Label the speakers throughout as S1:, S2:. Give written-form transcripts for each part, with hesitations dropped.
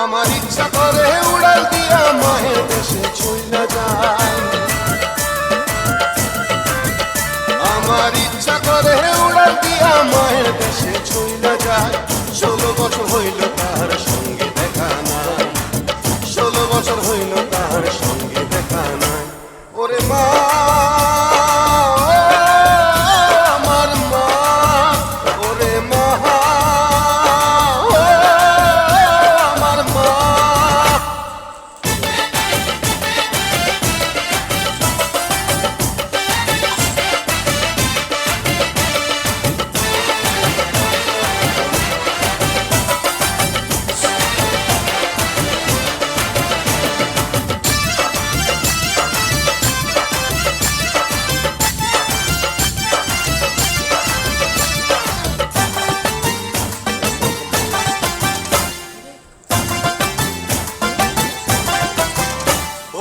S1: আমার ইচ্ছা করে উড়াল দিয়া মায়ের দেশে চইলা যায়। আমার ইচ্ছা করে উড়াল দিয়া মায়ের দেশে চইলা যায়। 16 বছর হইল তার সঙ্গে দেখা নাই, 16 বছর হইল তার সঙ্গে দেখা নাই। ওরে মা আমার মা, ওরে মা আমার মা।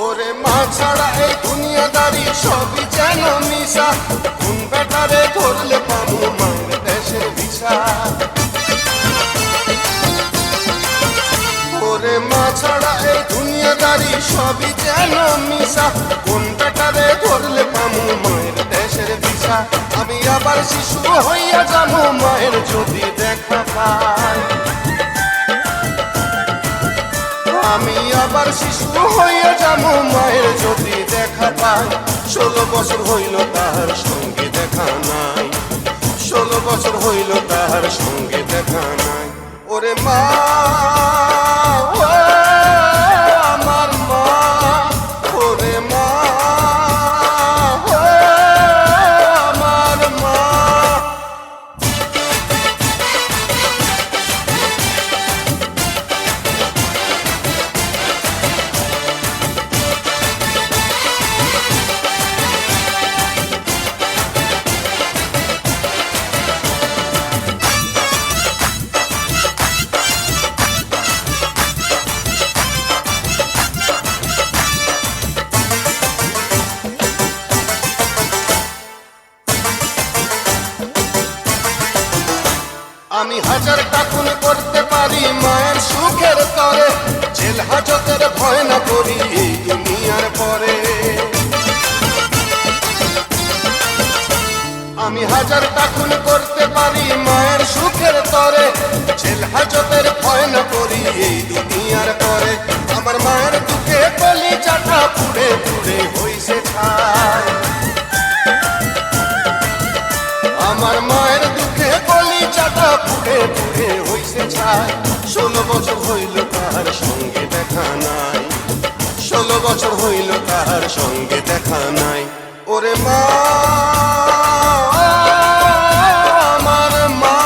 S1: ওরে মা ছাড়া এই দুনিয়াদারি সবই যেন মিশা। কোন বেটারে ধরলে পাবো মায়ের দেশের ভিসা। ওরে মা ছাড়া এই দুনিয়াদারি সবই যেন মিশা। কোন বেটারে ধরলে পাবো মায়ের দেশের ভিসা। আমি আবার শিশু হইয়া যাবো মায়ের যদি দেখা পাই। আমি আবার শিশু হইয়া যাবো মায়ের যদি দেখা পাই। 16 বছর হইল তাহার সঙ্গে দেখা নাই, 16 বছর হইল তাহার সঙ্গে দেখা নাই। ওরে মা ও আমার মা, ওরে মা ও আমার মা। আমি হাজারটা খুন করতে পারি মায়ের সুখের তরে। জেল হাজতের ভয় না করি এই দুনিয়ার পরে। আমি হাজারটা খুন করতে পারি মায়ের সুখের তরে। জেল হাজতের ভয় না করি এই দুনিয়ার পরে। আমার মায়ের দুঃখে কলিজাটা পুড়ে পুড়ে হইছে ছাই। আমার মায়ের দুঃখে কলিজাটা পুড়ে পুড়ে হইছে ছাই। 16 বছর হইল তার সঙ্গে দেখা নাই, 16 বছর হইল তার সঙ্গে দেখা নাই। ওরে মা আমার মা,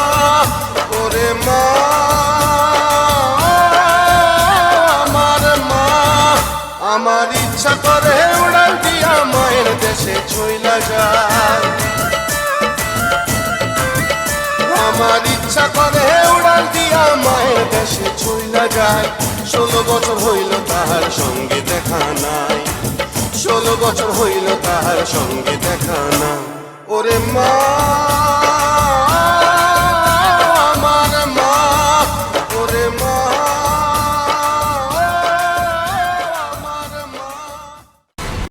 S1: ওরে মা আমার মা। আমার ইচ্ছা করে উড়াল দিয়া মায়ের দেশে চইলা যায়। আমার ইচ্ছা করে উড়াল দিয়া মায়ের দেশে চইলা যায়। 16 বছর হইল তাহার সঙ্গে দেখা নাই, 16 বছর হইল তাহার সঙ্গে দেখা নাই। ওরে মা।